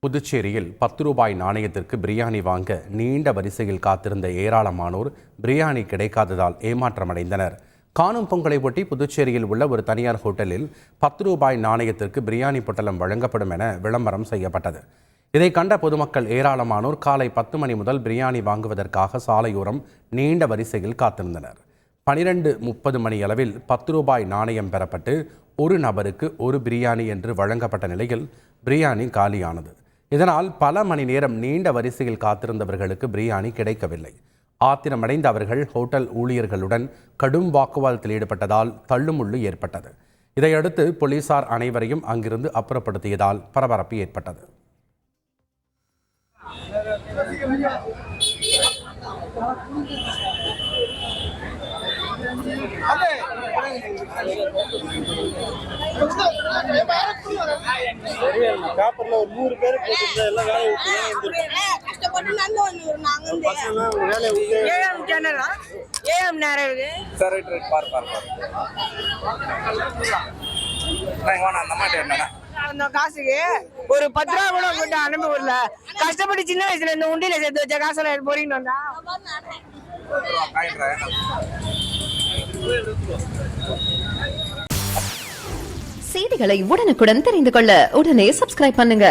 புதுச்சேரியில் 10 ரூபாய் நாணயத்திற்கு பிரியாணி வாங்க நீண்ட வரிசையில் காத்திருந்த ஏராளமானோர் பிரியாணி கிடைக்காததால் ஏமாற்றமடைந்தனர். காணும் பொங்கலை ஒட்டி புதுச்சேரியில் உள்ள ஒரு தனியார் ஹோட்டலில் 10 ரூபாய் நாணயத்திற்கு பிரியாணி பொட்டலம் வழங்கப்படும் என விளம்பரம் செய்யப்பட்டது. இதை கண்ட பொதுமக்கள் ஏராளமானோர் காலை 10 மணி முதல் பிரியாணி வாங்குவதற்காக சாலையோரம் நீண்ட வரிசையில் காத்திருந்தனர். 12:30 மணியளவில் 10 ரூபாய் நாணயம் பெறப்பட்டு ஒரு நபருக்கு ஒரு பிரியாணி என்று வழங்கப்பட்ட நிலையில் பிரியாணி காலியானது. இதனால் பல மணி நேரம் நீண்ட வரிசையில் காத்திருந்தவர்களுக்கு பிரியாணி கிடைக்கவில்லை. ஆத்திரமடைந்த அவர்கள் ஹோட்டல் ஊழியர்களுடன் கடும் வாக்குவாதத்தில் ஈடுபட்டதால் தள்ளுமுள்ளு ஏற்பட்டது. இதையடுத்து போலீசார் அனைவரையும் அங்கிருந்து அப்புறப்படுத்தியதால் பரபரப்பு ஏற்பட்டது. பேப்பர்ல ஒரு 100 பேர் போட்டு எல்லாம் வேலையை அந்த காசுக்கு ஒரு 10 ரூபா கூட போட்டு அனுப்ப கஷ்டப்பட்டு சின்ன வயசுல இந்த உண்டியில சேர்த்து வச்ச காசெல்லாம் போறீங்க வந்தா செய்திகளை உடனுக்குடன் தெரிந்து கொள்ள உடனே சப்ஸ்கிரைப் பண்ணுங்க.